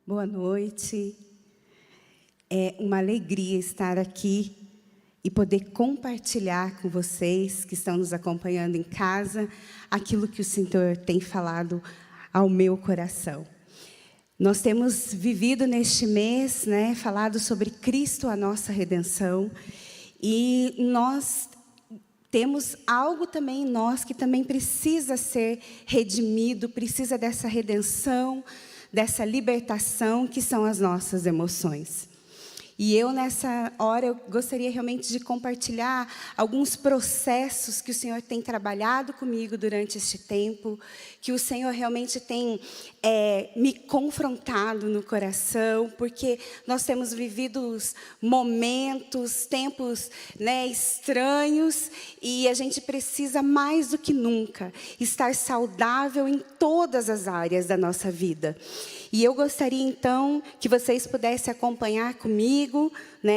Boa noite. É uma alegria estar aqui e poder compartilhar com vocês que estão nos acompanhando em casa aquilo que o Senhor tem falado ao meu coração. Nós temos vivido neste mês, falado sobre Cristo, a nossa redenção, e nós temos algo também em nós que também precisa ser redimido, precisa dessa redenção, dessa libertação, que são as nossas emoções. E eu, nessa hora, eu gostaria realmente de compartilhar alguns processos que o Senhor tem trabalhado comigo durante este tempo, que o Senhor realmente tem me confrontado no coração, porque nós temos vivido momentos, tempos estranhos, e a gente precisa mais do que nunca estar saudável em todas as áreas da nossa vida. E eu gostaria, então, que vocês pudessem acompanhar comigo,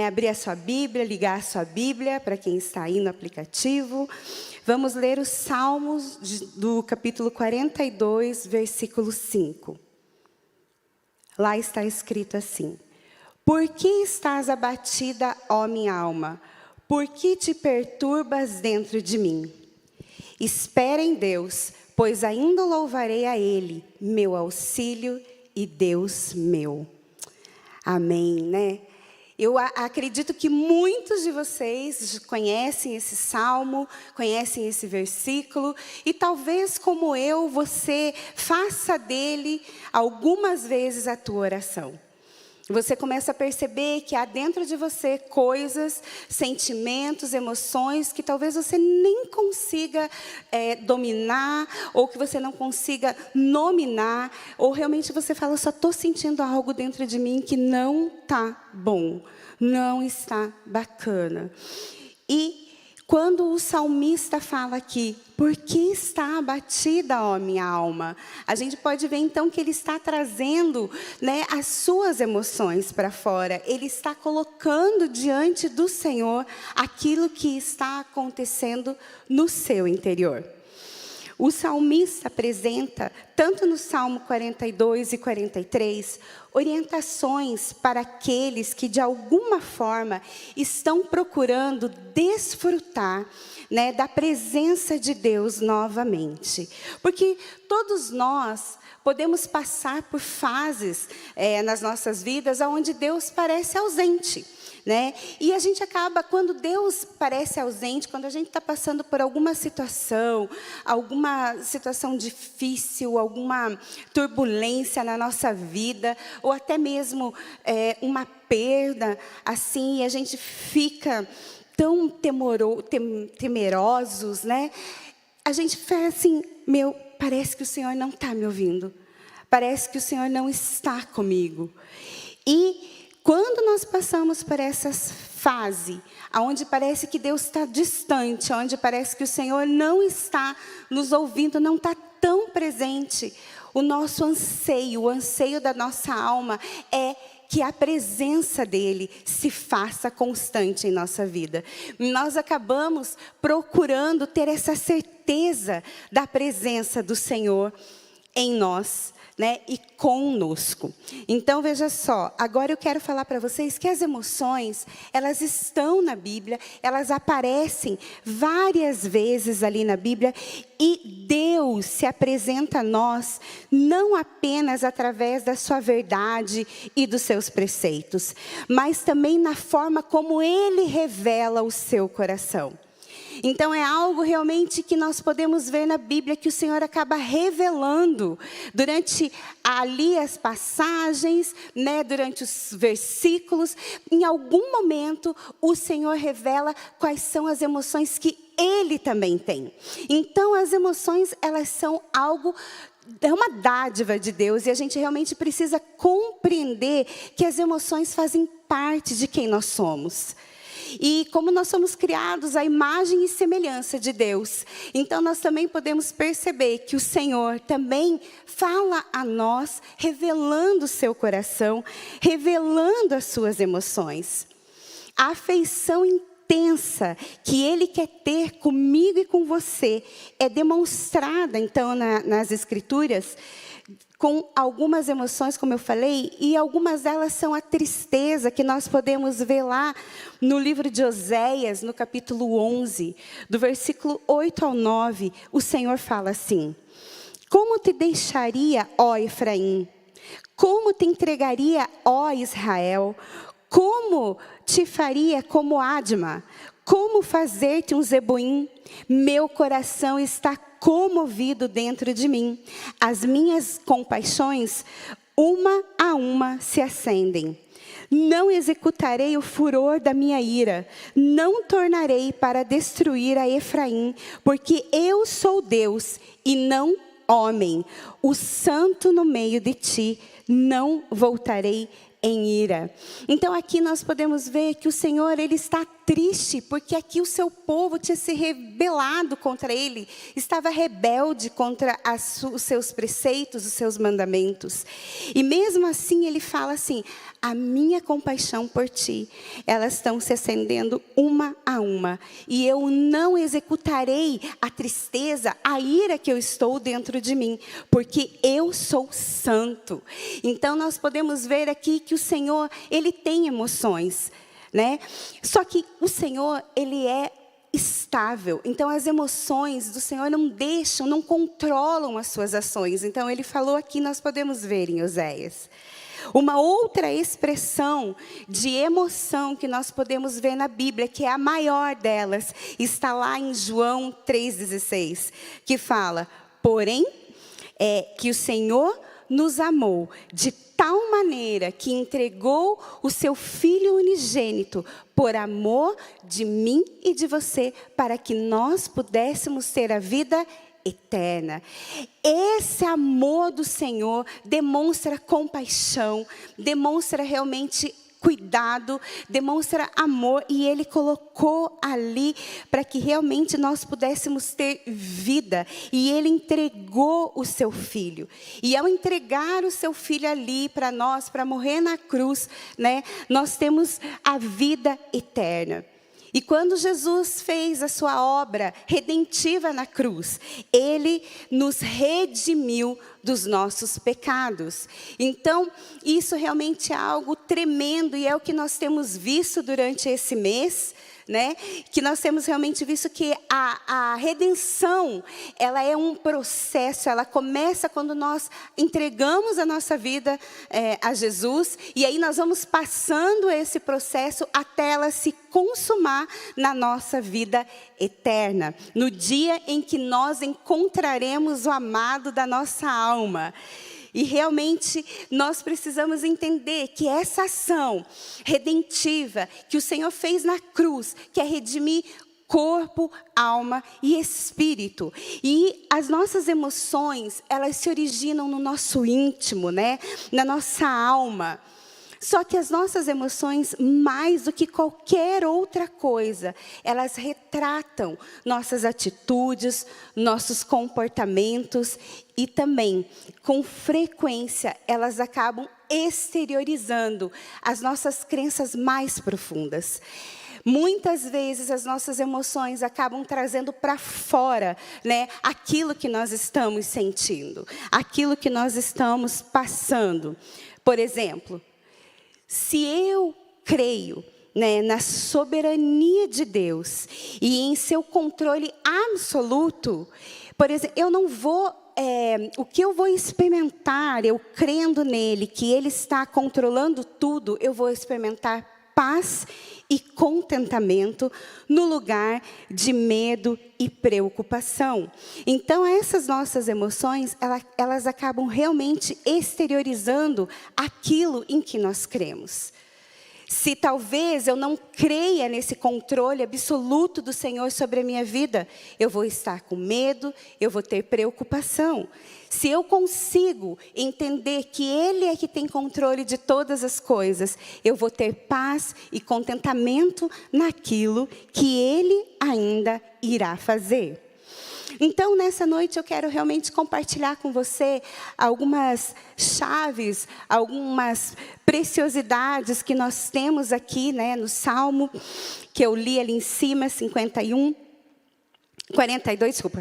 abrir a sua Bíblia, ligar a sua Bíblia, para quem está aí no aplicativo. Vamos ler os Salmos do capítulo 42, versículo 5. Lá está escrito assim: Por que estás abatida, ó minha alma? Por que te perturbas dentro de mim? Espera em Deus, pois ainda louvarei a Ele, meu auxílio e Deus meu. Amém, Eu acredito que muitos de vocês conhecem esse salmo, conhecem esse versículo, e talvez, como eu, você faça dele algumas vezes a tua oração. Você começa a perceber que há dentro de você coisas, sentimentos, emoções que talvez você nem consiga dominar, ou que você não consiga nominar, ou realmente você fala, só estou sentindo algo dentro de mim que não está bom, não está bacana. E quando o salmista fala aqui, por que está abatida, ó minha alma? A gente pode ver então que ele está trazendo as suas emoções para fora. Ele está colocando diante do Senhor aquilo que está acontecendo no seu interior. O salmista apresenta, tanto no Salmo 42 e 43, orientações para aqueles que, de alguma forma, estão procurando desfrutar da presença de Deus novamente. Porque todos nós podemos passar por fases nas nossas vidas onde Deus parece ausente. E a gente acaba, quando Deus parece ausente, quando a gente está passando por alguma situação difícil, alguma turbulência na nossa vida, ou até mesmo uma perda, assim, e a gente fica tão temerosos, a gente fala assim, parece que o Senhor não está me ouvindo, parece que o Senhor não está comigo. E quando nós passamos por essa fase, onde parece que Deus está distante, onde parece que o Senhor não está nos ouvindo, não está tão presente, o nosso anseio, o anseio da nossa alma é que a presença dEle se faça constante em nossa vida. Nós acabamos procurando ter essa certeza da presença do Senhor em nós, e conosco. Então, veja só, agora eu quero falar para vocês que as emoções, elas estão na Bíblia, elas aparecem várias vezes ali na Bíblia, e Deus se apresenta a nós não apenas através da sua verdade e dos seus preceitos, mas também na forma como Ele revela o seu coração. Então, é algo realmente que nós podemos ver na Bíblia, que o Senhor acaba revelando durante ali as passagens, durante os versículos. Em algum momento, o Senhor revela quais são as emoções que Ele também tem. Então, as emoções, elas são algo... É uma dádiva de Deus, e a gente realmente precisa compreender que as emoções fazem parte de quem nós somos. E como nós somos criados à imagem e semelhança de Deus, então nós também podemos perceber que o Senhor também fala a nós, revelando o seu coração, revelando as suas emoções. A afeição intensa que Ele quer ter comigo e com você é demonstrada, então, nas Escrituras, com algumas emoções, como eu falei, e algumas delas são a tristeza, que nós podemos ver lá no livro de Oséias, no capítulo 11, do versículo 8 ao 9, o Senhor fala assim: como te deixaria, ó Efraim? Como te entregaria, ó Israel? Como te faria como Adma? Como fazer-te um Zeboim? Meu coração está comovido dentro de mim. As minhas compaixões, uma a uma, se acendem. Não executarei o furor da minha ira. Não tornarei para destruir a Efraim, porque eu sou Deus e não homem, o santo no meio de ti. Não voltarei em ira. Então aqui nós podemos ver que o Senhor, Ele está triste, porque aqui o seu povo tinha se rebelado contra Ele, estava rebelde contra os seus preceitos, os seus mandamentos. E mesmo assim Ele fala assim: a minha compaixão por ti, elas estão se acendendo uma a uma, e eu não executarei a tristeza, a ira que eu estou dentro de mim, porque eu sou santo. Então nós podemos ver aqui que o Senhor, Ele tem emoções, né? Só que o Senhor, Ele é estável. Então as emoções do Senhor não deixam, não controlam as suas ações. Então Ele falou aqui, nós podemos ver em Oséias. Uma outra expressão de emoção que nós podemos ver na Bíblia, que é a maior delas, está lá em João 3,16, que fala: porém, que o Senhor nos amou de tal maneira que entregou o seu Filho unigênito por amor de mim e de você, para que nós pudéssemos ter a vida eterna. Esse amor do Senhor demonstra compaixão, demonstra realmente cuidado, demonstra amor, e Ele colocou ali para que realmente nós pudéssemos ter vida, e Ele entregou o seu Filho. E ao entregar o seu Filho ali para nós, para morrer na cruz, né, nós temos a vida eterna. E quando Jesus fez a sua obra redentiva na cruz, Ele nos redimiu dos nossos pecados. Então, isso realmente é algo tremendo, e é o que nós temos visto durante esse mês, né? Que nós temos realmente visto que a redenção, ela é um processo, ela começa quando nós entregamos a nossa vida a Jesus, e aí nós vamos passando esse processo até ela se consumar na nossa vida eterna, no dia em que nós encontraremos o amado da nossa alma. E realmente nós precisamos entender que essa ação redentiva que o Senhor fez na cruz, que é redimir corpo, alma e espírito. E as nossas emoções, elas se originam no nosso íntimo, né? Na nossa alma. Só que as nossas emoções, mais do que qualquer outra coisa, elas retratam nossas atitudes, nossos comportamentos, e também, com frequência, elas acabam exteriorizando as nossas crenças mais profundas. Muitas vezes as nossas emoções acabam trazendo para fora, né, aquilo que nós estamos sentindo, aquilo que nós estamos passando. Por exemplo, se eu creio, né, na soberania de Deus e em seu controle absoluto, por exemplo, eu não vou, o que eu vou experimentar, eu crendo nele, que ele está controlando tudo, eu vou experimentar paz e contentamento no lugar de medo e preocupação. Então, essas nossas emoções, elas acabam realmente exteriorizando aquilo em que nós cremos. Se talvez eu não creia nesse controle absoluto do Senhor sobre a minha vida, eu vou estar com medo, eu vou ter preocupação. Se eu consigo entender que Ele é que tem controle de todas as coisas, eu vou ter paz e contentamento naquilo que Ele ainda irá fazer. Então, nessa noite, eu quero realmente compartilhar com você algumas chaves, algumas preciosidades que nós temos aqui, né, no Salmo, que eu li ali em cima, 51.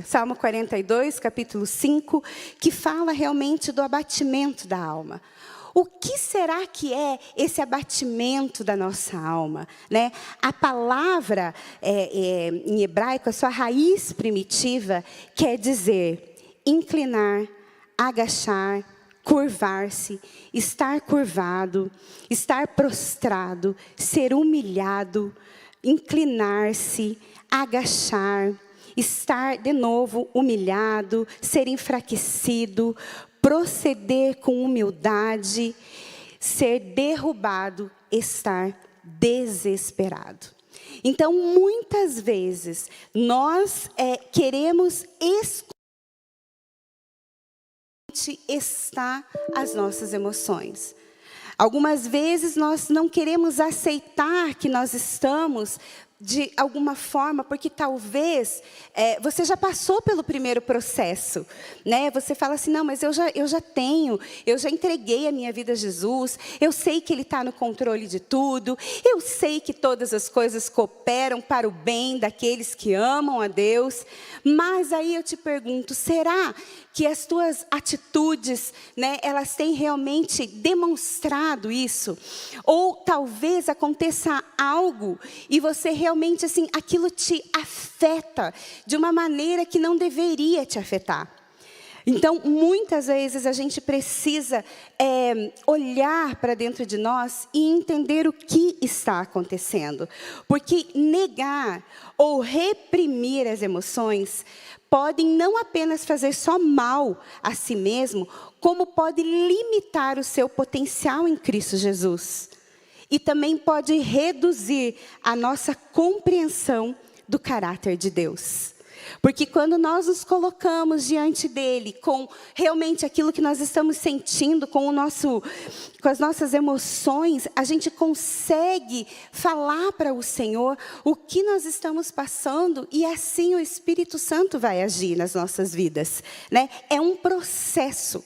Salmo 42, capítulo 5, que fala realmente do abatimento da alma. O que será que é esse abatimento da nossa alma, né? A palavra em hebraico, a sua raiz primitiva, quer dizer inclinar, agachar, curvar-se, estar curvado, estar prostrado, ser humilhado, inclinar-se, agachar, estar de novo humilhado, ser enfraquecido, proceder com humildade, ser derrubado, estar desesperado. Então, muitas vezes, nós queremos estar as nossas emoções. Algumas vezes, nós não queremos aceitar que nós estamos de alguma forma, porque talvez você já passou pelo primeiro processo, né? Você fala assim, não, mas eu já entreguei a minha vida a Jesus, eu sei que Ele está no controle de tudo, eu sei que todas as coisas cooperam para o bem daqueles que amam a Deus, mas aí eu te pergunto, será que as tuas atitudes, né, elas têm realmente demonstrado isso? Ou talvez aconteça algo e você realmente, assim, aquilo te afeta de uma maneira que não deveria te afetar. Então, muitas vezes a gente precisa olhar para dentro de nós e entender o que está acontecendo. Porque negar ou reprimir as emoções podem não apenas fazer só mal a si mesmo, como pode limitar o seu potencial em Cristo Jesus. E também pode reduzir a nossa compreensão do caráter de Deus. Porque quando nós nos colocamos diante dele com realmente aquilo que nós estamos sentindo, com as nossas emoções, a gente consegue falar para o Senhor o que nós estamos passando e assim o Espírito Santo vai agir nas nossas vidas, né? É um processo.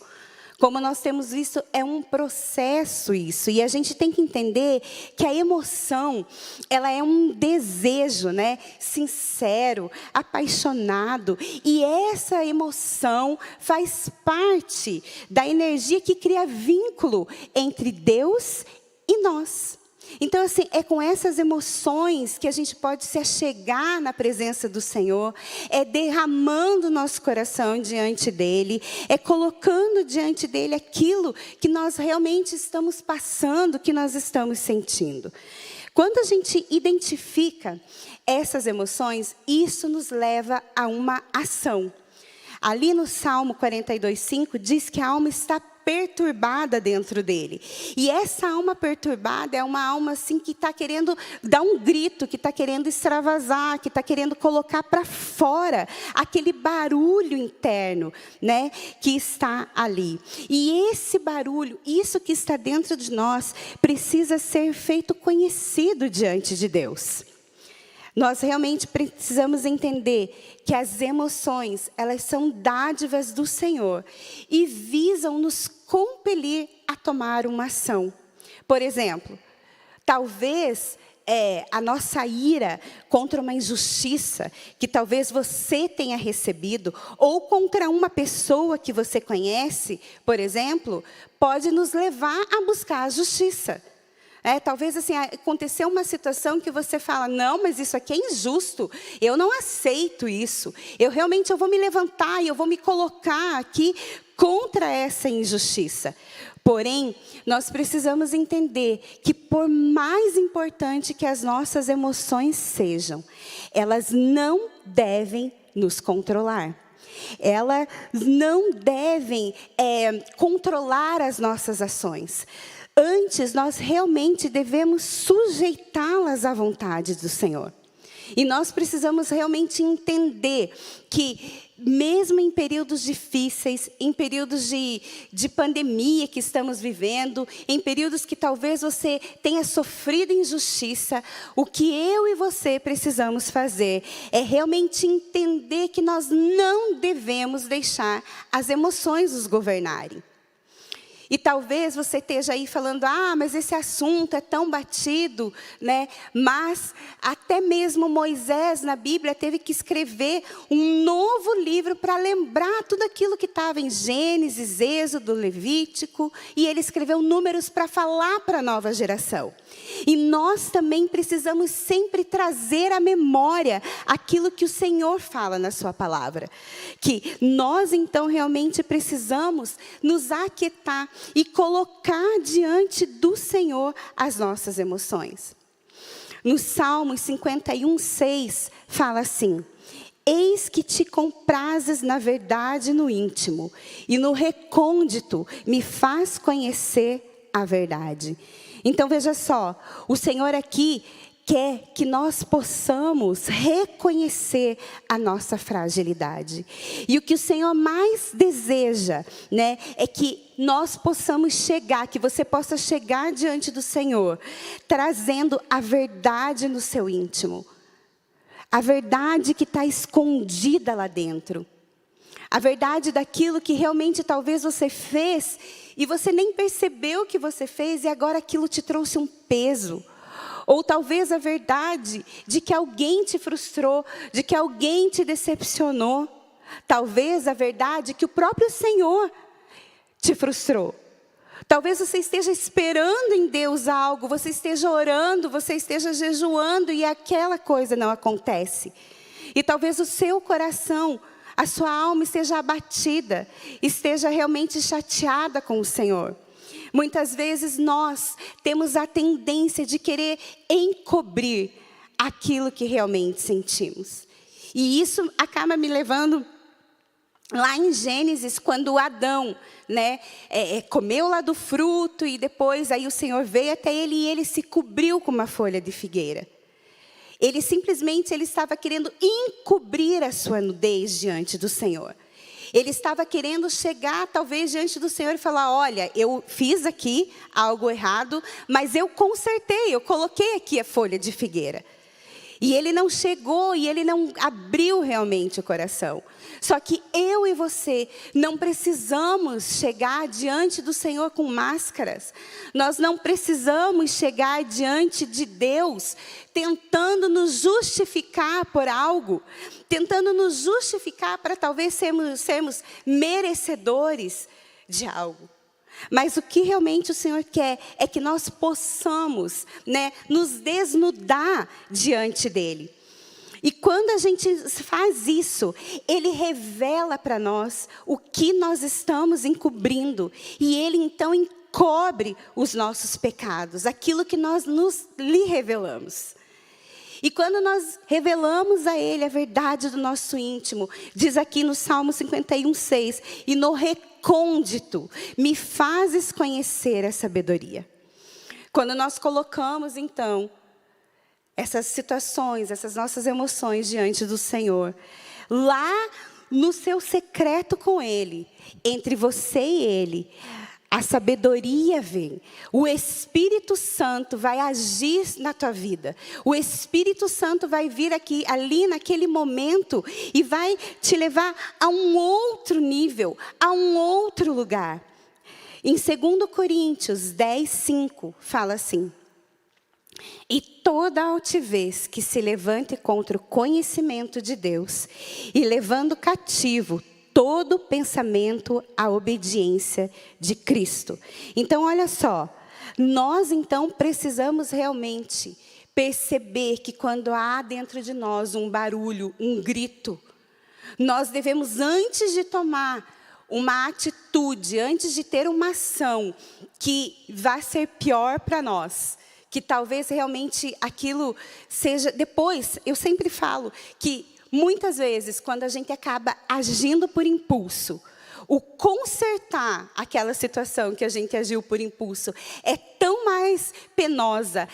Como nós temos visto, é um processo isso. E a gente tem que entender que a emoção, ela é um desejo, né? Sincero, apaixonado. E essa emoção faz parte da energia que cria vínculo entre Deus e nós. Então, assim, é com essas emoções que a gente pode se achegar na presença do Senhor, é derramando nosso coração diante dEle, é colocando diante dEle aquilo que nós realmente estamos passando, que nós estamos sentindo. Quando a gente identifica essas emoções, isso nos leva a uma ação. Ali no Salmo 42:5 diz que a alma está perturbada dentro dele. E essa alma perturbada é uma alma assim que está querendo dar um grito, que está querendo extravasar, que está querendo colocar para fora aquele barulho interno, né, que está ali. E esse barulho, isso que está dentro de nós, precisa ser feito conhecido diante de Deus. Nós realmente precisamos entender que as emoções, elas são dádivas do Senhor e visam nos compelir a tomar uma ação. Por exemplo, talvez a nossa ira contra uma injustiça que talvez você tenha recebido, ou contra uma pessoa que você conhece, por exemplo, pode nos levar a buscar a justiça. Talvez assim, aconteceu uma situação que você fala, não, mas isso aqui é injusto, eu não aceito isso, eu vou me levantar e eu vou me colocar aqui contra essa injustiça. Porém, nós precisamos entender que por mais importante que as nossas emoções sejam, elas não devem nos controlar. Elas não devem controlar as nossas ações. Antes, nós realmente devemos sujeitá-las à vontade do Senhor. E nós precisamos realmente entender que, mesmo em períodos difíceis, em períodos de pandemia que estamos vivendo, em períodos que talvez você tenha sofrido injustiça, o que eu e você precisamos fazer é realmente entender que nós não devemos deixar as emoções nos governarem. E talvez você esteja aí falando, mas esse assunto é tão batido, né? Mas até mesmo Moisés, na Bíblia, teve que escrever um novo livro para lembrar tudo aquilo que estava em Gênesis, Êxodo, Levítico. E ele escreveu Números para falar para a nova geração. E nós também precisamos sempre trazer à memória aquilo que o Senhor fala na sua palavra. Que nós, então, realmente precisamos nos aquietar e colocar diante do Senhor as nossas emoções. No Salmo 51:6 fala assim: eis que te comprazes na verdade no íntimo, e no recôndito me faz conhecer a verdade. Então veja só, o Senhor aqui quer que nós possamos reconhecer a nossa fragilidade. E o que o Senhor mais deseja, né, é que nós possamos chegar, que você possa chegar diante do Senhor, trazendo a verdade no seu íntimo. A verdade que está escondida lá dentro. A verdade daquilo que realmente talvez você fez e você nem percebeu que você fez e agora aquilo te trouxe um peso. Ou talvez a verdade de que alguém te frustrou, de que alguém te decepcionou. Talvez a verdade que o próprio Senhor te frustrou. Talvez você esteja esperando em Deus algo, você esteja orando, você esteja jejuando e aquela coisa não acontece. E talvez o seu coração, a sua alma esteja abatida, esteja realmente chateada com o Senhor. Muitas vezes nós temos a tendência de querer encobrir aquilo que realmente sentimos. E isso acaba me levando lá em Gênesis, quando Adão, né, comeu lá do fruto e depois aí o Senhor veio até ele e ele se cobriu com uma folha de figueira. Ele simplesmente estava querendo encobrir a sua nudez diante do Senhor. Ele estava querendo chegar talvez diante do Senhor e falar, olha, eu fiz aqui algo errado, mas eu consertei, eu coloquei aqui a folha de figueira. E ele não chegou e ele não abriu realmente o coração. Só que eu e você não precisamos chegar diante do Senhor com máscaras. Nós não precisamos chegar diante de Deus tentando nos justificar por algo. Tentando nos justificar para talvez sermos merecedores de algo. Mas o que realmente o Senhor quer é que nós possamos, né, nos desnudar diante dEle. E quando a gente faz isso, Ele revela para nós o que nós estamos encobrindo. E Ele então encobre os nossos pecados, aquilo que nós lhe revelamos. E quando nós revelamos a Ele a verdade do nosso íntimo, diz aqui no Salmo 51:6, e no recôndito me fazes conhecer a sabedoria. Quando nós colocamos então essas situações, essas nossas emoções diante do Senhor, lá no seu secreto com Ele, entre você e Ele, a sabedoria vem. O Espírito Santo vai agir na tua vida. O Espírito Santo vai vir ali naquele momento e vai te levar a um outro nível, a um outro lugar. Em 2 Coríntios 10:5 fala assim: e toda altivez que se levante contra o conhecimento de Deus, e levando cativo todo pensamento à obediência de Cristo. Então, olha só, nós então precisamos realmente perceber que quando há dentro de nós um barulho, um grito, nós devemos, antes de tomar uma atitude, antes de ter uma ação que vai ser pior para nós, que talvez realmente aquilo seja, depois, eu sempre falo que muitas vezes, quando a gente acaba agindo por impulso, o consertar aquela situação que a gente agiu por impulso é tão mais penosa,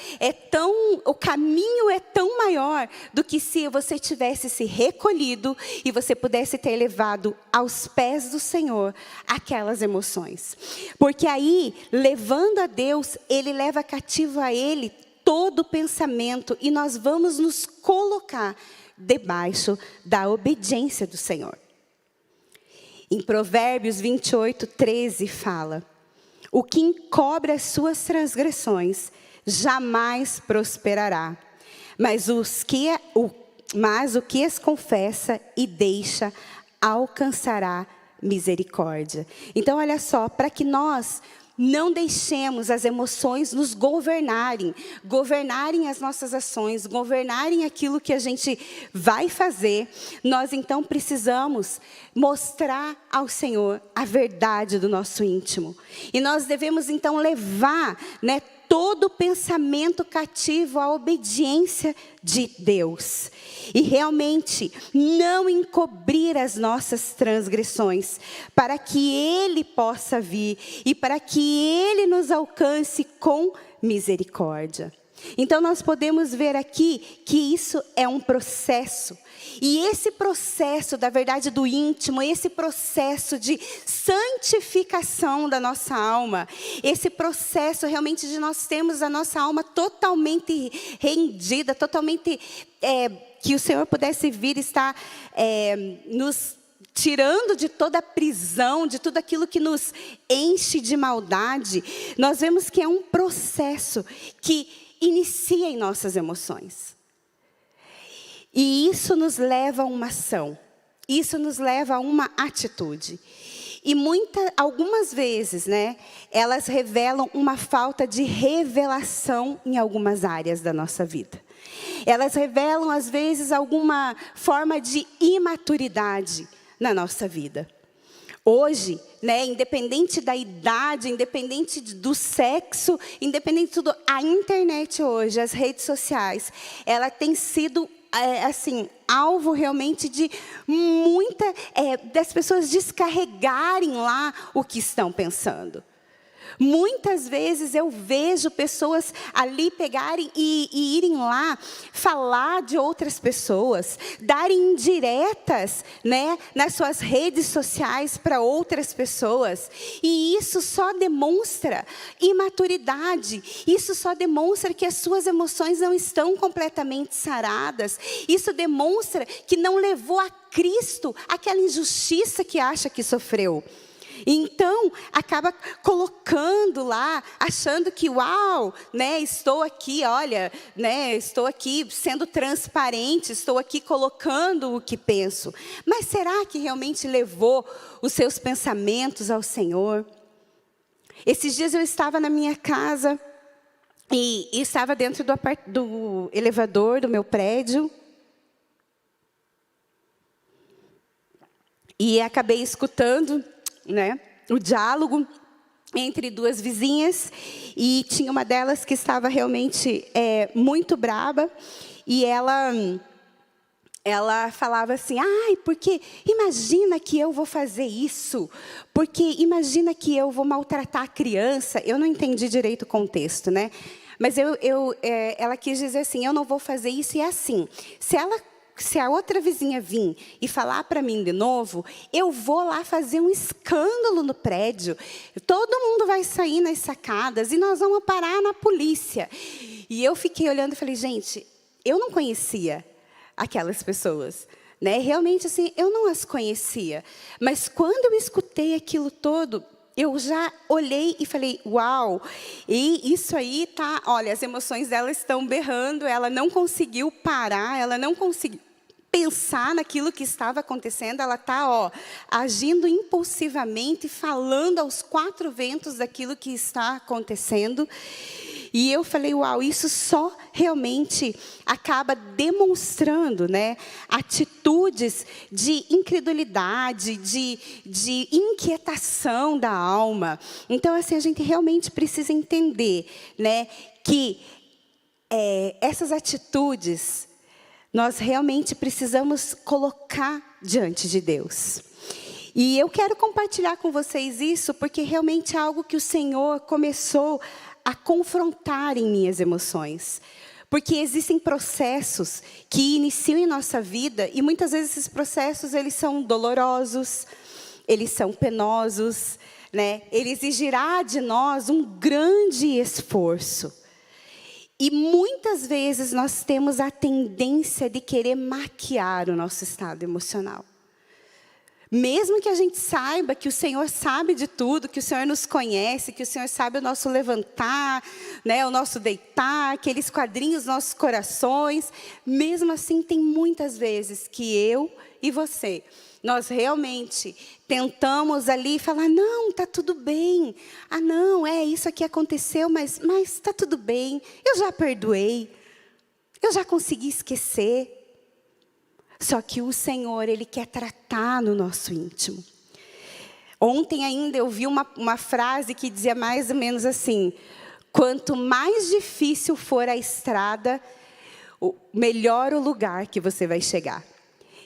o caminho é tão maior do que se você tivesse se recolhido e você pudesse ter levado aos pés do Senhor aquelas emoções. Porque aí, levando a Deus, Ele leva cativo a Ele todo pensamento e nós vamos nos colocar debaixo da obediência do Senhor. Em Provérbios 28:13 fala: O que encobre as suas transgressões jamais prosperará. Mas o que as confessa e deixa alcançará misericórdia. Então, olha só, para que nós não deixemos as emoções nos governarem as nossas ações, governarem aquilo que a gente vai fazer, nós então precisamos mostrar ao Senhor a verdade do nosso íntimo. E nós devemos então levar, todo pensamento cativo à obediência de Deus. E realmente não encobrir as nossas transgressões, para que Ele possa vir e para que Ele nos alcance com misericórdia. Então nós podemos ver aqui que isso é um processo. E esse processo da verdade do íntimo, esse processo de santificação da nossa alma, esse processo realmente de nós termos a nossa alma totalmente rendida, totalmente, que o Senhor pudesse vir estar nos tirando de toda a prisão, de tudo aquilo que nos enche de maldade, nós vemos que é um processo que inicia em nossas emoções. E isso nos leva a uma ação. Isso nos leva a uma atitude. E algumas vezes, elas revelam uma falta de revelação em algumas áreas da nossa vida. Elas revelam, às vezes, alguma forma de imaturidade na nossa vida. Hoje, independente da idade, independente do sexo, independente de tudo, a internet hoje, as redes sociais, ela tem sido alvo realmente de das pessoas descarregarem lá o que estão pensando. Muitas vezes eu vejo pessoas ali pegarem e irem lá falar de outras pessoas, darem indiretas, nas suas redes sociais para outras pessoas. E isso só demonstra imaturidade. Isso só demonstra que as suas emoções não estão completamente saradas. Isso demonstra que não levou a Cristo aquela injustiça que acha que sofreu. Então, acaba colocando lá, achando que, uau, estou aqui, olha, estou aqui sendo transparente, estou aqui colocando o que penso. Mas será que realmente levou os seus pensamentos ao Senhor? Esses dias eu estava na minha casa e estava dentro do elevador do meu prédio. E acabei escutando o diálogo entre duas vizinhas, e tinha uma delas que estava realmente muito braba, e ela falava assim, porque imagina que eu vou fazer isso, porque imagina que eu vou maltratar a criança. Eu não entendi direito o contexto, mas ela quis dizer assim, eu não vou fazer isso, e é assim, se a outra vizinha vir e falar para mim de novo, eu vou lá fazer um escândalo no prédio. Todo mundo vai sair nas sacadas e nós vamos parar na polícia. E eu fiquei olhando e falei, gente, eu não conhecia aquelas pessoas. Realmente, assim, eu não as conhecia. Mas quando eu escutei aquilo todo, eu já olhei e falei, uau, e isso aí olha, as emoções dela estão berrando, ela não conseguiu parar, ela não conseguiu pensar naquilo que estava acontecendo, ela está agindo impulsivamente, falando aos quatro ventos daquilo que está acontecendo. E eu falei, uau, isso só realmente acaba demonstrando, atitudes de incredulidade, de inquietação da alma. Então, assim, a gente realmente precisa entender, que essas atitudes nós realmente precisamos colocar diante de Deus. E eu quero compartilhar com vocês isso, porque realmente é algo que o Senhor começou a confrontar em minhas emoções. Porque existem processos que iniciam em nossa vida, e muitas vezes esses processos, eles são dolorosos, eles são penosos, Ele exigirá de nós um grande esforço. E muitas vezes nós temos a tendência de querer maquiar o nosso estado emocional. Mesmo que a gente saiba que o Senhor sabe de tudo, que o Senhor nos conhece, que o Senhor sabe o nosso levantar, né, o nosso deitar, que Ele esquadrinha os nossos corações, mesmo assim tem muitas vezes que eu e você, nós realmente tentamos ali falar, não, está tudo bem. Ah, não, isso aqui aconteceu, mas está tudo bem. Eu já perdoei. Eu já consegui esquecer. Só que o Senhor, Ele quer tratar no nosso íntimo. Ontem ainda eu vi uma frase que dizia mais ou menos assim, quanto mais difícil for a estrada, melhor o lugar que você vai chegar.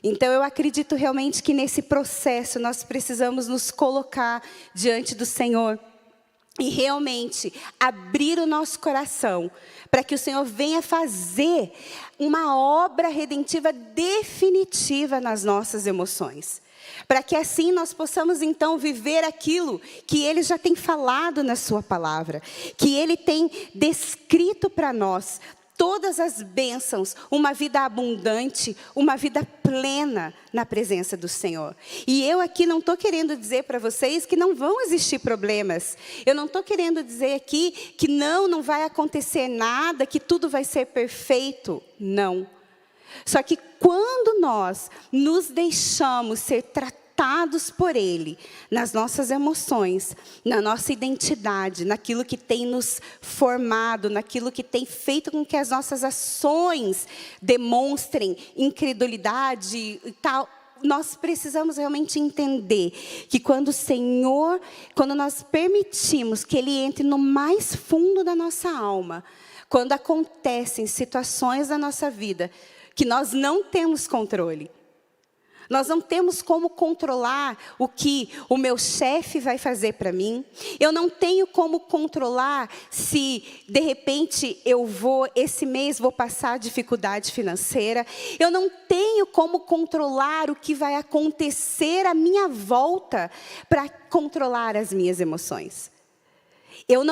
Então, eu acredito realmente que nesse processo nós precisamos nos colocar diante do Senhor e realmente abrir o nosso coração para que o Senhor venha fazer uma obra redentiva definitiva nas nossas emoções. Para que assim nós possamos então viver aquilo que Ele já tem falado na sua palavra, que Ele tem descrito para nós. Todas as bênçãos, uma vida abundante, uma vida plena na presença do Senhor. E eu aqui não estou querendo dizer para vocês que não vão existir problemas. Eu não estou querendo dizer aqui que não vai acontecer nada, que tudo vai ser perfeito. Não. Só que quando nós nos deixamos ser tratados por Ele, nas nossas emoções, na nossa identidade, naquilo que tem nos formado, naquilo que tem feito com que as nossas ações demonstrem incredulidade e tal, nós precisamos realmente entender que quando o Senhor, quando nós permitimos que Ele entre no mais fundo da nossa alma, quando acontecem situações da nossa vida que nós não temos controle, nós não temos como controlar o que o meu chefe vai fazer para mim. Eu não tenho como controlar se, de repente, esse mês vou passar dificuldade financeira. Eu não tenho como controlar o que vai acontecer à minha volta para controlar as minhas emoções. Eu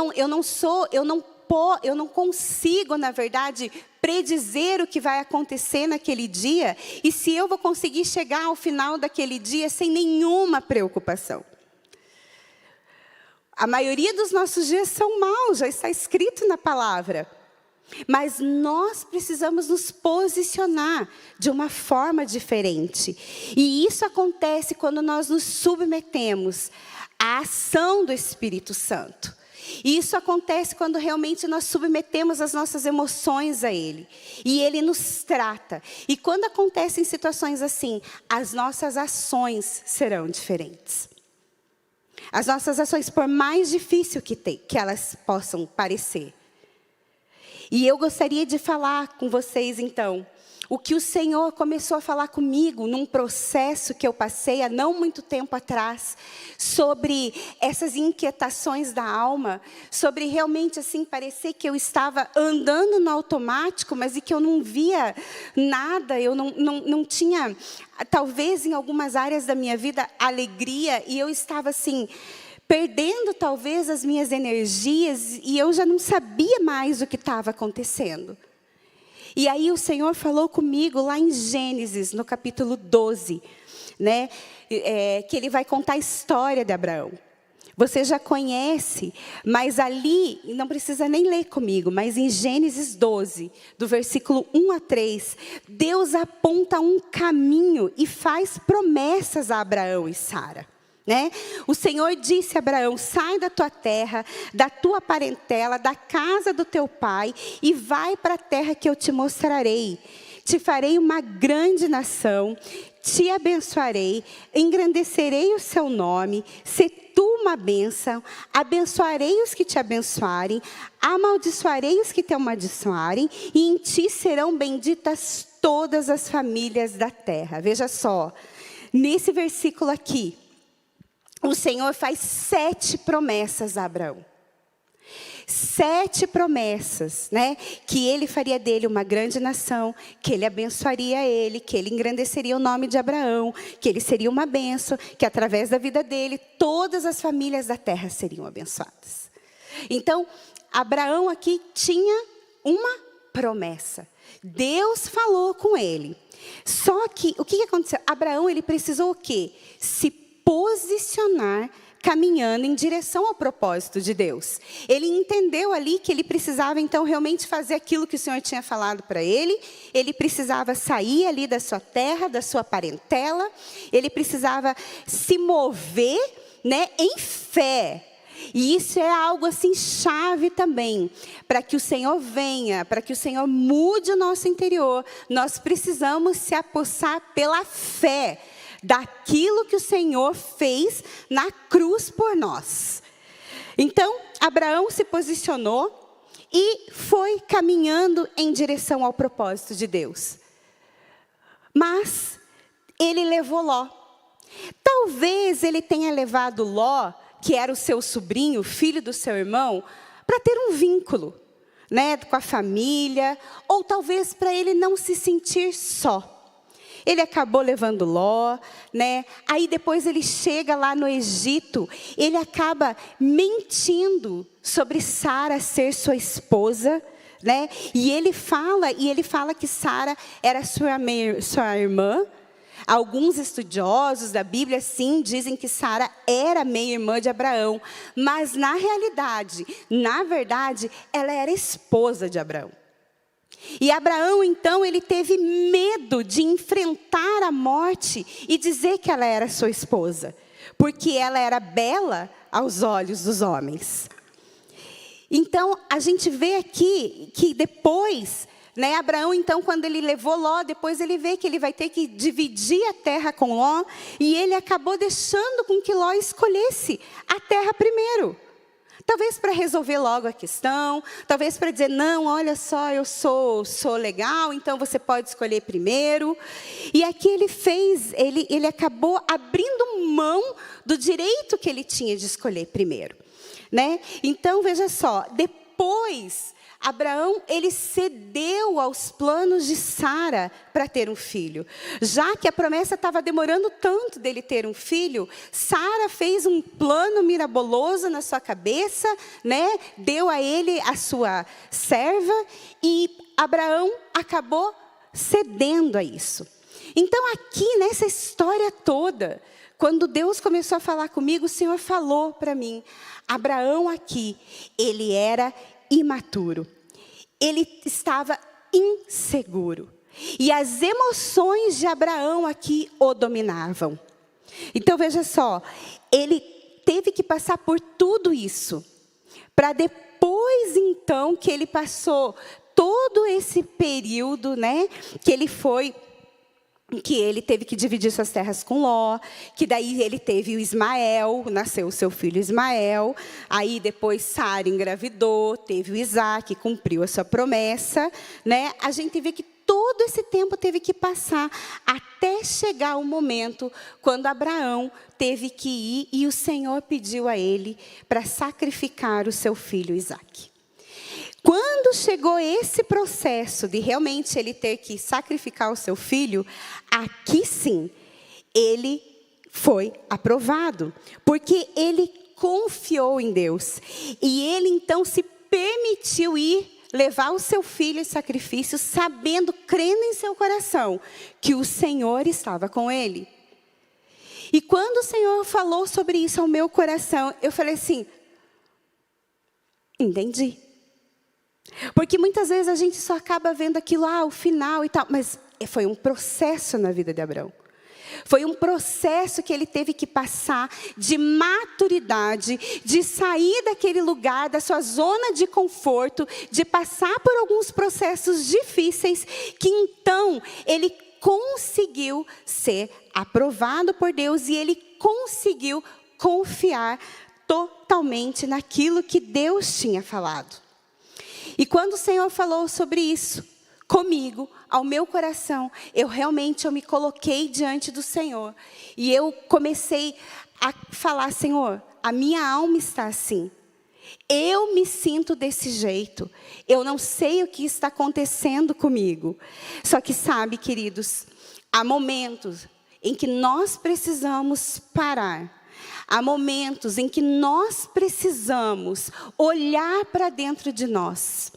não consigo, na verdade, predizer o que vai acontecer naquele dia e se eu vou conseguir chegar ao final daquele dia sem nenhuma preocupação. A maioria dos nossos dias são maus, já está escrito na palavra. Mas nós precisamos nos posicionar de uma forma diferente. E isso acontece quando nós nos submetemos à ação do Espírito Santo. E isso acontece quando realmente nós submetemos as nossas emoções a Ele. E Ele nos trata. E quando acontecem situações assim, as nossas ações serão diferentes. As nossas ações, por mais difícil que elas possam parecer. E eu gostaria de falar com vocês, então, o que o Senhor começou a falar comigo num processo que eu passei há não muito tempo atrás, sobre essas inquietações da alma, sobre realmente assim parecer que eu estava andando no automático, mas e que eu não via nada, eu não tinha, talvez em algumas áreas da minha vida, alegria, e eu estava assim, perdendo talvez as minhas energias, e eu já não sabia mais o que estava acontecendo. E aí o Senhor falou comigo lá em Gênesis, no capítulo 12, né? Que Ele vai contar a história de Abraão. Você já conhece, mas ali, não precisa nem ler comigo, mas em Gênesis 12, do versículo 1 a 3, Deus aponta um caminho e faz promessas a Abraão e Sara. Né? O Senhor disse a Abraão, sai da tua terra, da tua parentela, da casa do teu pai e vai para a terra que eu te mostrarei. Te farei uma grande nação, te abençoarei, engrandecerei o seu nome, se tu uma bênção, abençoarei os que te abençoarem, amaldiçoarei os que te amaldiçoarem e em ti serão benditas todas as famílias da terra. Veja só, nesse versículo aqui, o Senhor faz 7 promessas a Abraão. 7 promessas, né? Que Ele faria dele uma grande nação, que Ele abençoaria ele, que Ele engrandeceria o nome de Abraão, que ele seria uma bênção, que através da vida dele, todas as famílias da terra seriam abençoadas. Então, Abraão aqui tinha uma promessa. Deus falou com ele. Só que, o que aconteceu? Abraão, ele precisou o quê? Se posicionar, caminhando em direção ao propósito de Deus. Ele entendeu ali que ele precisava, então, realmente fazer aquilo que o Senhor tinha falado para ele. Ele precisava sair ali da sua terra, da sua parentela. Ele precisava se mover, né, em fé. E isso é algo assim chave também, para que o Senhor venha, para que o Senhor mude o nosso interior. Nós precisamos se apossar pela fé daquilo que o Senhor fez na cruz por nós. Então, Abraão se posicionou e foi caminhando em direção ao propósito de Deus. Mas ele levou Ló. Talvez ele tenha levado Ló, que era o seu sobrinho, filho do seu irmão, para ter um vínculo, né, com a família, ou talvez para ele não se sentir só. Ele acabou levando Ló, né? Aí depois ele chega lá no Egito, ele acaba mentindo sobre Sara ser sua esposa, né? E ele fala que Sara era sua irmã. Alguns estudiosos da Bíblia, sim, dizem que Sara era meia-irmã de Abraão. Mas, na realidade, na verdade, ela era esposa de Abraão. E Abraão, então, ele teve medo de enfrentar a morte e dizer que ela era sua esposa. Porque ela era bela aos olhos dos homens. Então, a gente vê aqui que depois, né, Abraão, então, quando ele levou Ló, depois ele vê que ele vai ter que dividir a terra com Ló, e ele acabou deixando com que Ló escolhesse a terra primeiro. Talvez para resolver logo a questão, talvez para dizer, não, olha só, eu sou legal, então você pode escolher primeiro. E aqui ele acabou abrindo mão do direito que ele tinha de escolher primeiro, né? Então, veja só, depois Abraão, ele cedeu aos planos de Sara para ter um filho. Já que a promessa estava demorando tanto dele ter um filho, Sara fez um plano miraboloso na sua cabeça, né? Deu a ele a sua serva e Abraão acabou cedendo a isso. Então aqui nessa história toda, quando Deus começou a falar comigo, o Senhor falou para mim, Abraão aqui, ele era imaturo. Ele estava inseguro. E as emoções de Abraão aqui o dominavam. Então, veja só, ele teve que passar por tudo isso, para depois, então, que ele passou todo esse período, né, que ele teve que dividir suas terras com Ló, que daí ele teve o Ismael, nasceu o seu filho Ismael, aí depois Sara engravidou, teve o Isaac, cumpriu a sua promessa, né? A gente vê que todo esse tempo teve que passar, até chegar o momento quando Abraão teve que ir e o Senhor pediu a ele para sacrificar o seu filho Isaac. Quando chegou esse processo de realmente ele ter que sacrificar o seu filho, aqui sim, ele foi aprovado. Porque ele confiou em Deus. E ele então se permitiu ir levar o seu filho em sacrifício, sabendo, crendo em seu coração, que o Senhor estava com ele. E quando o Senhor falou sobre isso ao meu coração, eu falei assim, entendi. Porque muitas vezes a gente só acaba vendo aquilo, o final e tal. Mas foi um processo na vida de Abraão. Foi um processo que ele teve que passar de maturidade, de sair daquele lugar, da sua zona de conforto, de passar por alguns processos difíceis, que então ele conseguiu ser aprovado por Deus e ele conseguiu confiar totalmente naquilo que Deus tinha falado. E quando o Senhor falou sobre isso comigo, ao meu coração, eu me coloquei diante do Senhor. E eu comecei a falar, Senhor, a minha alma está assim. Eu me sinto desse jeito. Eu não sei o que está acontecendo comigo. Só que sabe, queridos, há momentos em que nós precisamos parar. Há momentos em que nós precisamos olhar para dentro de nós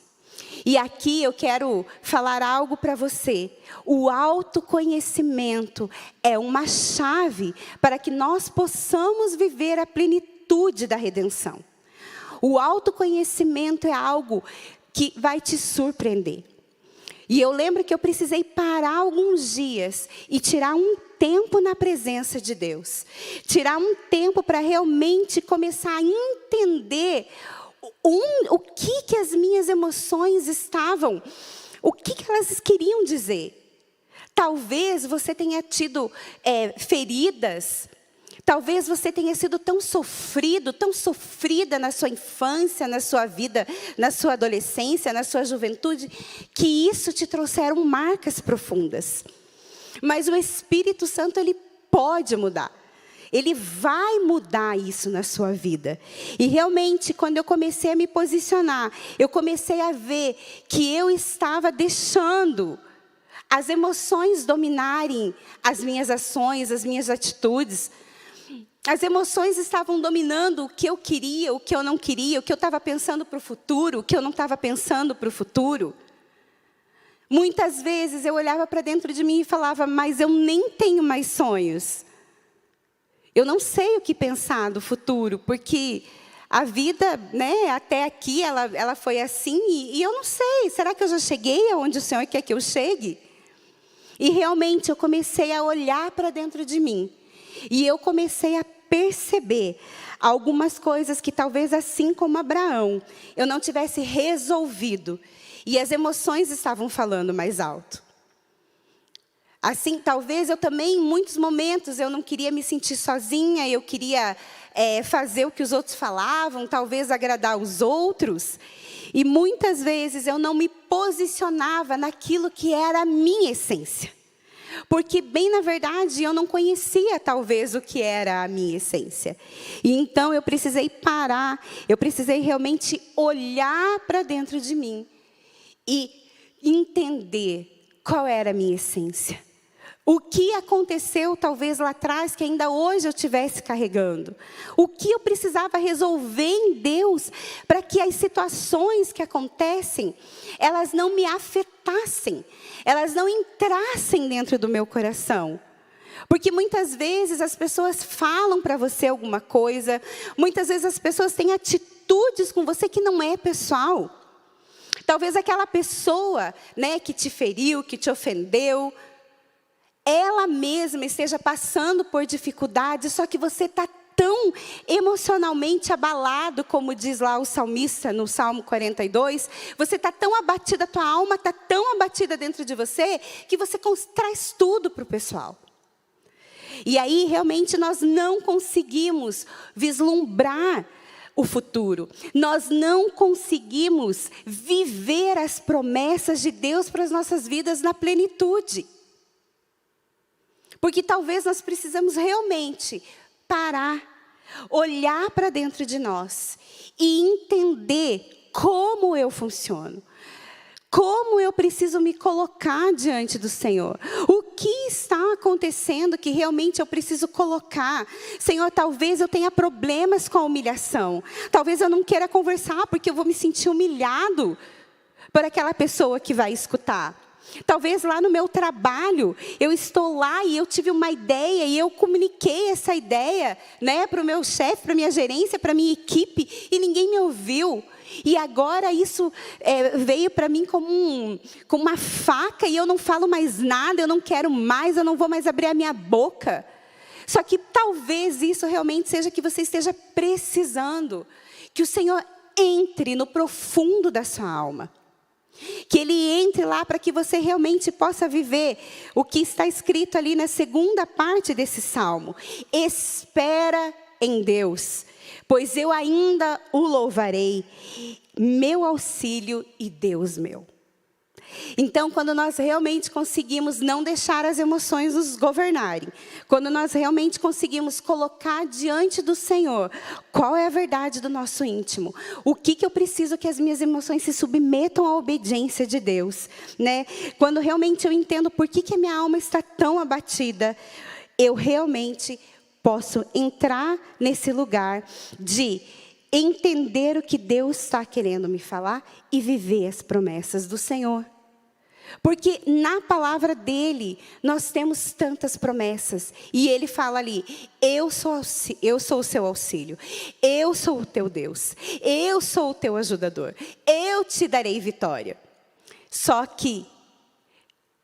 E aqui eu quero falar algo para você. O autoconhecimento é uma chave para que nós possamos viver a plenitude da redenção. O autoconhecimento é algo que vai te surpreender. E eu lembro que eu precisei parar alguns dias e tirar um tempo na presença de Deus. Tirar um tempo para realmente começar a entender o que as minhas emoções estavam, o que elas queriam dizer. Talvez você tenha tido feridas. Talvez você tenha sido tão sofrido, tão sofrida na sua infância, na sua vida, na sua adolescência, na sua juventude, que isso te trouxeram marcas profundas. Mas o Espírito Santo, ele pode mudar. Ele vai mudar isso na sua vida. E realmente, quando eu comecei a me posicionar, eu comecei a ver que eu estava deixando as emoções dominarem as minhas ações, as minhas atitudes. As emoções estavam dominando o que eu queria, o que eu não queria, o que eu estava pensando para o futuro, o que eu não estava pensando para o futuro. Muitas vezes eu olhava para dentro de mim e falava, mas eu nem tenho mais sonhos. Eu não sei o que pensar do futuro, porque a vida, né, até aqui, ela foi assim, e eu não sei, será que eu já cheguei aonde o Senhor quer que eu chegue? E realmente eu comecei a olhar para dentro de mim. E eu comecei a perceber algumas coisas que talvez assim como Abraão, eu não tivesse resolvido. E as emoções estavam falando mais alto. Assim, talvez eu também, em muitos momentos, eu não queria me sentir sozinha, eu queria fazer o que os outros falavam, talvez agradar os outros. E muitas vezes eu não me posicionava naquilo que era a minha essência. Porque, bem na verdade, eu não conhecia, talvez, o que era a minha essência. E então, eu precisei parar, eu precisei realmente olhar para dentro de mim e entender qual era a minha essência. O que aconteceu, talvez, lá atrás, que ainda hoje eu estivesse carregando. O que eu precisava resolver em Deus, para que as situações que acontecem, elas não me afetassem, elas não entrassem dentro do meu coração. Porque muitas vezes as pessoas falam para você alguma coisa, muitas vezes as pessoas têm atitudes com você que não é pessoal. Talvez aquela pessoa, né, que te feriu, que te ofendeu, ela mesma esteja passando por dificuldades, só que você está tão emocionalmente abalado, como diz lá o salmista no Salmo 42, você está tão abatida, a tua alma está tão abatida dentro de você, que você traz tudo para o pessoal. E aí, realmente, nós não conseguimos vislumbrar o futuro. Nós não conseguimos viver as promessas de Deus para as nossas vidas na plenitude. Porque talvez nós precisamos realmente parar, olhar para dentro de nós e entender como eu funciono. Como eu preciso me colocar diante do Senhor. O que está acontecendo que realmente eu preciso colocar? Senhor, talvez eu tenha problemas com a humilhação. Talvez eu não queira conversar porque eu vou me sentir humilhado por aquela pessoa que vai escutar. Talvez lá no meu trabalho, eu estou lá e eu tive uma ideia e eu comuniquei essa ideia, né, para o meu chefe, para a minha gerência, para a minha equipe, e ninguém me ouviu. E agora isso veio para mim como uma faca e eu não falo mais nada, eu não quero mais, eu não vou mais abrir a minha boca. Só que talvez isso realmente seja que você esteja precisando, que o Senhor entre no profundo da sua alma. Que Ele entre lá para que você realmente possa viver o que está escrito ali na segunda parte desse salmo. Espera em Deus, pois eu ainda o louvarei, meu auxílio e Deus meu. Então, quando nós realmente conseguimos não deixar as emoções nos governarem, quando nós realmente conseguimos colocar diante do Senhor qual é a verdade do nosso íntimo, o que eu preciso que as minhas emoções se submetam à obediência de Deus, né? Quando realmente eu entendo por que a minha alma está tão abatida, eu realmente posso entrar nesse lugar de entender o que Deus está querendo me falar e viver as promessas do Senhor. Porque na palavra dele, nós temos tantas promessas. E ele fala ali, eu sou o seu auxílio. Eu sou o teu Deus. Eu sou o teu ajudador. Eu te darei vitória. Só que,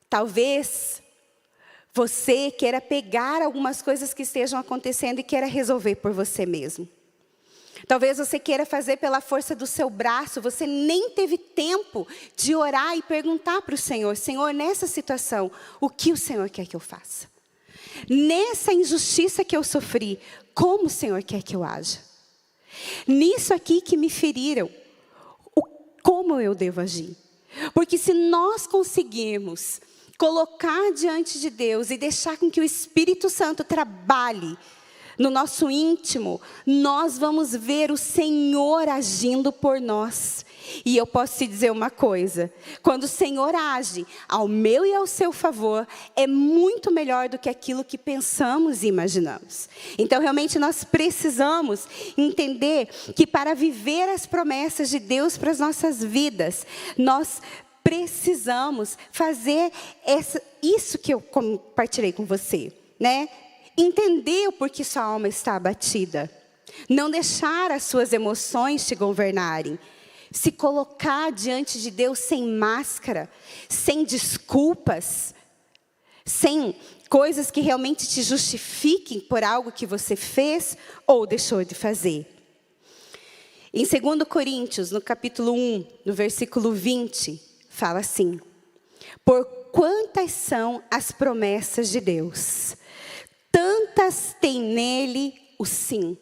talvez, você queira pegar algumas coisas que estejam acontecendo e queira resolver por você mesmo. Talvez você queira fazer pela força do seu braço, você nem teve tempo de orar e perguntar para o Senhor, Senhor, nessa situação, o que o Senhor quer que eu faça? Nessa injustiça que eu sofri, como o Senhor quer que eu haja? Nisso aqui que me feriram, como eu devo agir? Porque se nós conseguirmos colocar diante de Deus e deixar com que o Espírito Santo trabalhe no nosso íntimo, nós vamos ver o Senhor agindo por nós. E eu posso te dizer uma coisa, quando o Senhor age ao meu e ao seu favor, é muito melhor do que aquilo que pensamos e imaginamos. Então, realmente, nós precisamos entender que para viver as promessas de Deus para as nossas vidas, nós precisamos fazer isso que eu compartilhei com você, né? Entender o porquê sua alma está abatida. Não deixar as suas emoções te governarem. Se colocar diante de Deus sem máscara, sem desculpas, sem coisas que realmente te justifiquem por algo que você fez ou deixou de fazer. Em 2 Coríntios, no capítulo 1, no versículo 20, fala assim: por quantas são as promessas de Deus, tantas tem nele o sim,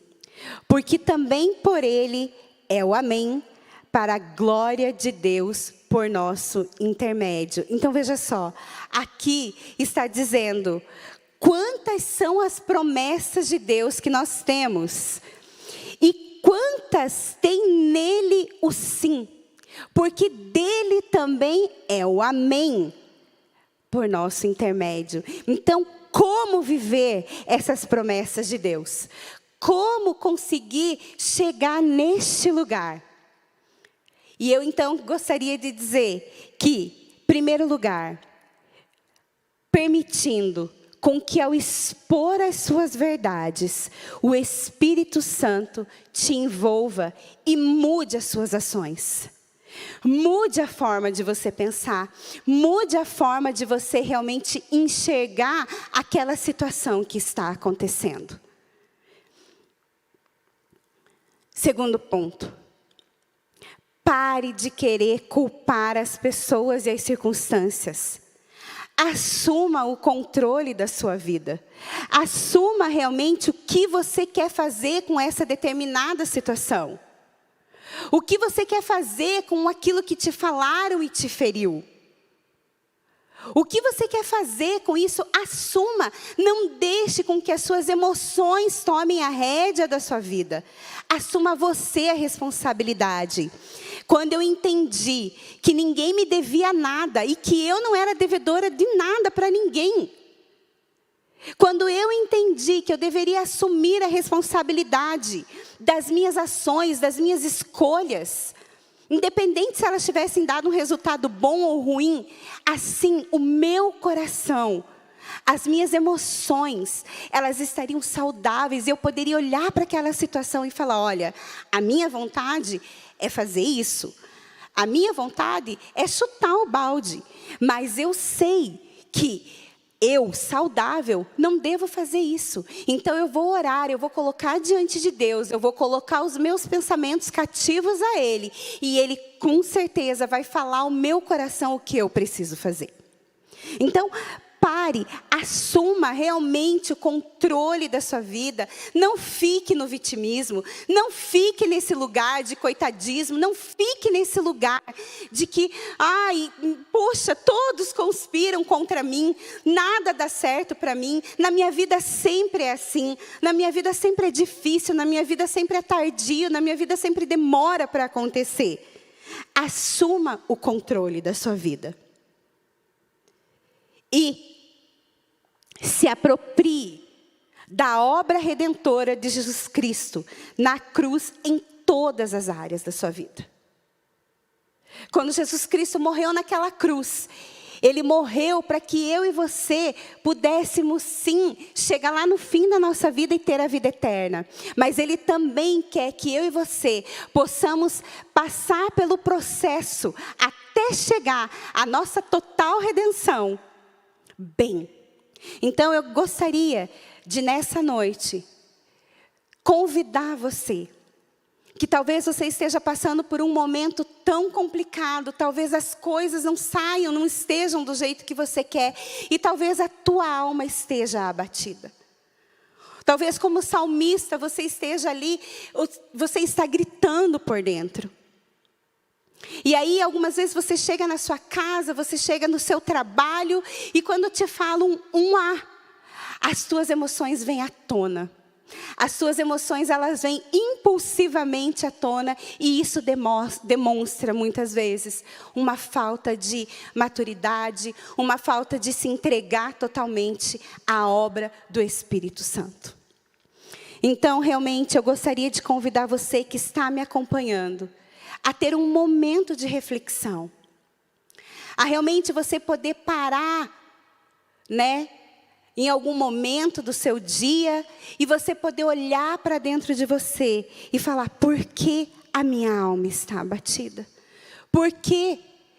porque também por ele é o amém, para a glória de Deus por nosso intermédio. Então veja só, aqui está dizendo, quantas são as promessas de Deus que nós temos, e quantas tem nele o sim, porque dele também é o amém, por nosso intermédio. Então, como viver essas promessas de Deus? Como conseguir chegar neste lugar? E eu então gostaria de dizer que, em primeiro lugar, permitindo com que ao expor as suas verdades, o Espírito Santo te envolva e mude as suas ações. Mude a forma de você pensar, mude a forma de você realmente enxergar aquela situação que está acontecendo. Segundo ponto, pare de querer culpar as pessoas e as circunstâncias. Assuma o controle da sua vida. Assuma realmente o que você quer fazer com essa determinada situação. O que você quer fazer com aquilo que te falaram e te feriu? O que você quer fazer com isso? Assuma. Não deixe com que as suas emoções tomem a rédea da sua vida. Assuma você a responsabilidade. Quando eu entendi que ninguém me devia nada e que eu não era devedora de nada para ninguém. Quando eu entendi que eu deveria assumir a responsabilidade das minhas ações, das minhas escolhas, independente se elas tivessem dado um resultado bom ou ruim, assim o meu coração, as minhas emoções, elas estariam saudáveis. Eu poderia olhar para aquela situação e falar, olha, a minha vontade é fazer isso. A minha vontade é chutar o balde. Mas eu sei que eu, saudável, não devo fazer isso. Então eu vou orar, eu vou colocar diante de Deus, eu vou colocar os meus pensamentos cativos a Ele. E Ele, com certeza, vai falar ao meu coração o que eu preciso fazer. Então, pare, assuma realmente o controle da sua vida. Não fique no vitimismo, não fique nesse lugar de coitadismo, não fique nesse lugar de que, ai, poxa, todos conspiram contra mim, nada dá certo para mim, na minha vida sempre é assim, na minha vida sempre é difícil, na minha vida sempre é tardio, na minha vida sempre demora para acontecer. Assuma o controle da sua vida. E se aproprie da obra redentora de Jesus Cristo na cruz em todas as áreas da sua vida. Quando Jesus Cristo morreu naquela cruz, Ele morreu para que eu e você pudéssemos sim chegar lá no fim da nossa vida e ter a vida eterna. Mas Ele também quer que eu e você possamos passar pelo processo até chegar à nossa total redenção bem. Então eu gostaria de nessa noite convidar você, que talvez você esteja passando por um momento tão complicado, talvez as coisas não saiam, não estejam do jeito que você quer, e talvez a tua alma esteja abatida. Talvez como salmista você esteja ali, você está gritando por dentro. E aí algumas vezes você chega na sua casa, você chega no seu trabalho, e quando te falam um A, as tuas emoções vêm à tona. As suas emoções, elas vêm impulsivamente à tona, e isso demonstra muitas vezes uma falta de maturidade, uma falta de se entregar totalmente à obra do Espírito Santo. Então, realmente, eu gostaria de convidar você que está me acompanhando a ter um momento de reflexão, a realmente você poder parar, em algum momento do seu dia, e você poder olhar para dentro de você e falar: por que a minha alma está abatida? Por que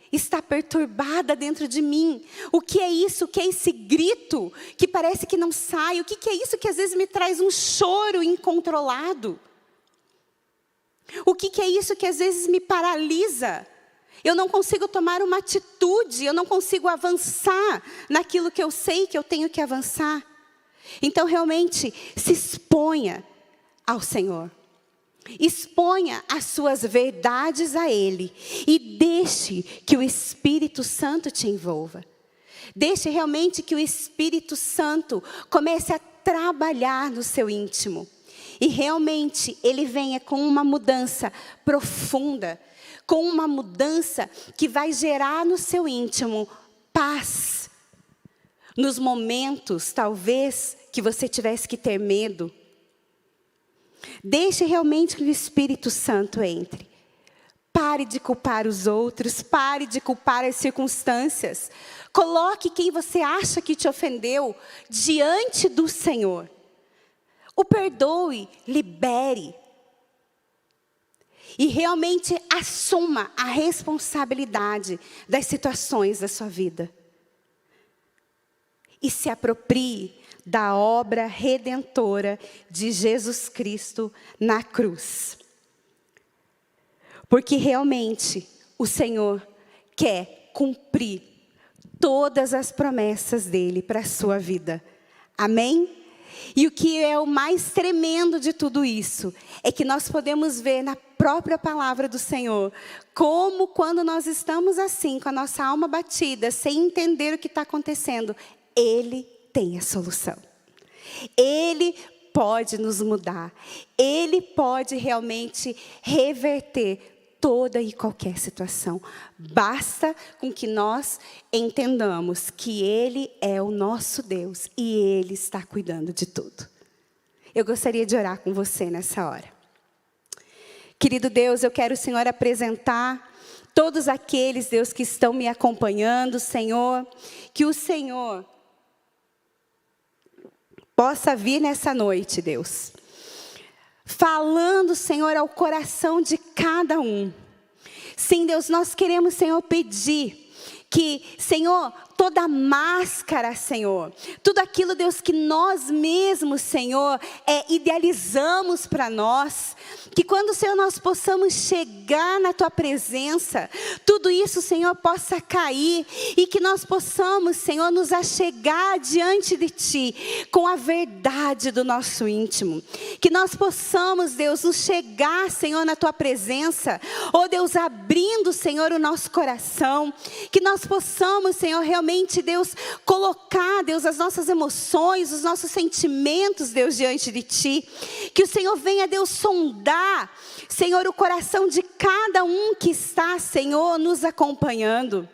está perturbada dentro de mim? O que é isso? O que é esse grito que parece que não sai? O que é isso que às vezes me traz um choro incontrolado? O que é isso que às vezes me paralisa? Eu não consigo tomar uma atitude, eu não consigo avançar naquilo que eu sei que eu tenho que avançar. Então, realmente, se exponha ao Senhor. Exponha as suas verdades a Ele. E deixe que o Espírito Santo te envolva. Deixe realmente que o Espírito Santo comece a trabalhar no seu íntimo. E realmente Ele venha com uma mudança profunda, com uma mudança que vai gerar no seu íntimo paz. Nos momentos, talvez, que você tivesse que ter medo. Deixe realmente que o Espírito Santo entre. Pare de culpar os outros, pare de culpar as circunstâncias. Coloque quem você acha que te ofendeu diante do Senhor. O perdoe, libere. E realmente assuma a responsabilidade das situações da sua vida. E se aproprie da obra redentora de Jesus Cristo na cruz. Porque realmente o Senhor quer cumprir todas as promessas dele para a sua vida. Amém? E o que é o mais tremendo de tudo isso, é que nós podemos ver na própria palavra do Senhor, como quando nós estamos assim, com a nossa alma batida, sem entender o que está acontecendo, Ele tem a solução. Ele pode nos mudar. Ele pode realmente reverter toda e qualquer situação. Basta com que nós entendamos que Ele é o nosso Deus e Ele está cuidando de tudo. Eu gostaria de orar com você nessa hora. Querido Deus, eu quero, Senhor, apresentar todos aqueles, Deus, que estão me acompanhando, Senhor, que o Senhor possa vir nessa noite, Deus, falando, Senhor, ao coração de cada um. Sim, Deus, nós queremos, Senhor, pedir que, Senhor, toda máscara, Senhor, tudo aquilo, Deus, que nós mesmos, Senhor, idealizamos para nós, que quando, Senhor, nós possamos chegar na Tua presença, tudo isso, Senhor, possa cair, e que nós possamos, Senhor, nos achegar diante de Ti, com a verdade do nosso íntimo, que nós possamos, Deus, nos chegar, Senhor, na Tua presença, ó Deus, abrindo, Senhor, o nosso coração, que nós possamos, Senhor, realmente, Deus, colocar, Deus, as nossas emoções, os nossos sentimentos, Deus, diante de Ti. Que o Senhor venha, Deus, sondar, Senhor, o coração de cada um que está, Senhor, nos acompanhando.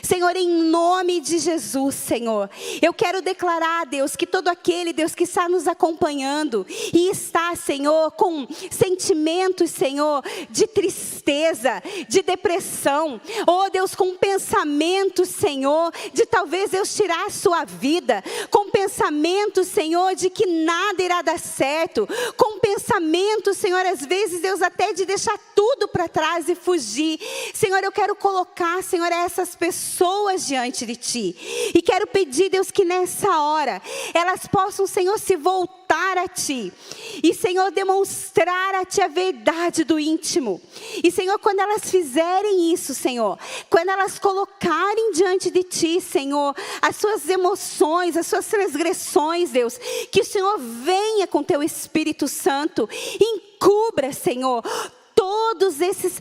Senhor, em nome de Jesus, Senhor, eu quero declarar, Deus, que todo aquele, Deus, que está nos acompanhando e está, Senhor, com sentimentos, Senhor, de tristeza, de depressão, oh Deus, com pensamentos, Senhor, de talvez Deus tirar a sua vida, com pensamentos, Senhor, de que nada irá dar certo, com pensamentos, Senhor, às vezes, Deus, até de deixar tudo para trás e fugir. Senhor, eu quero colocar, Senhor, essas pessoas diante de Ti, e quero pedir, Deus, que nessa hora, elas possam, Senhor, se voltar a Ti, e Senhor, demonstrar a Ti a verdade do íntimo, e Senhor, quando elas fizerem isso, Senhor, quando elas colocarem diante de Ti, Senhor, as suas emoções, as suas transgressões, Deus, que o Senhor venha com Teu Espírito Santo, encubra, Senhor, todos esses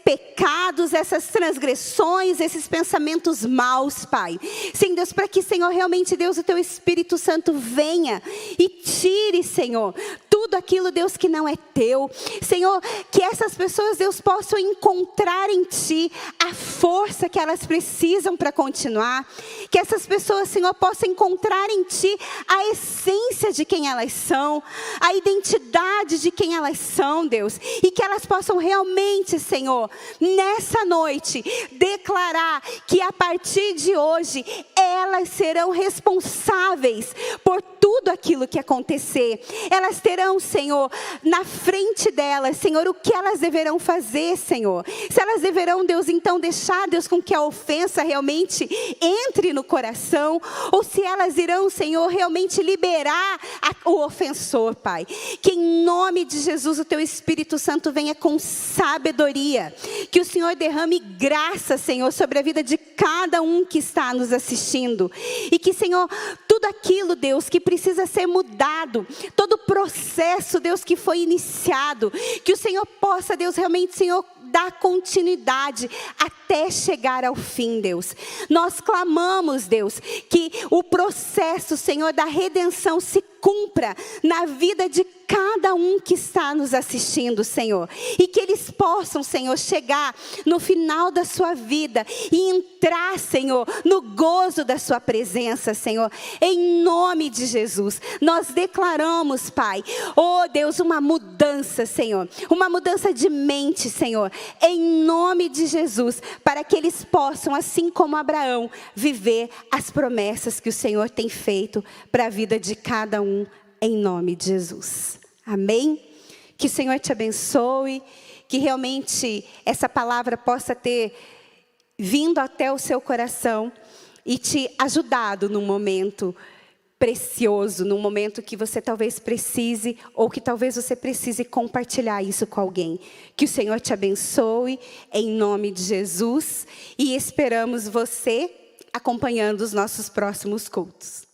pecados, essas transgressões, esses pensamentos maus, Pai. Sim, Deus, para que, Senhor, realmente, Deus, o Teu Espírito Santo venha e tire, Senhor, tudo aquilo, Deus, que não é Teu. Senhor, que essas pessoas, Deus, possam encontrar em Ti a força que elas precisam para continuar. Que essas pessoas, Senhor, possam encontrar em Ti a essência de quem elas são, a identidade de quem elas são, Deus. E que elas possam realmente, Senhor, nessa noite, declarar que a partir de hoje, elas serão responsáveis por tudo aquilo que acontecer. Elas terão, Senhor, na frente delas, Senhor, o que elas deverão fazer, Senhor. Se elas deverão, Deus, então deixar, Deus, com que a ofensa realmente entre no coração, ou se elas irão, Senhor, realmente liberar o ofensor, Pai. Que em nome de Jesus, o Teu Espírito Santo venha com sabedoria. Que o Senhor derrame graça, Senhor, sobre a vida de cada um que está nos assistindo. E que, Senhor, tudo aquilo, Deus, que precisa ser mudado, todo o processo, Deus, que foi iniciado, que o Senhor possa, Deus, realmente, Senhor, dar continuidade até chegar ao fim, Deus. Nós clamamos, Deus, que o processo, Senhor, da redenção se cumpra na vida de cada um que está nos assistindo, Senhor. E que eles possam, Senhor, chegar no final da sua vida e entrar, Senhor, no gozo da sua presença, Senhor. Em nome de Jesus, nós declaramos, Pai, oh Deus, uma mudança, Senhor. Uma mudança de mente, Senhor. Em nome de Jesus, para que eles possam, assim como Abraão, viver as promessas que o Senhor tem feito para a vida de cada um, em nome de Jesus. Amém? Que o Senhor te abençoe, que realmente essa palavra possa ter vindo até o seu coração e te ajudado num momento precioso, num momento que você talvez precise, ou que talvez você precise compartilhar isso com alguém. Que o Senhor te abençoe, em nome de Jesus, e esperamos você acompanhando os nossos próximos cultos.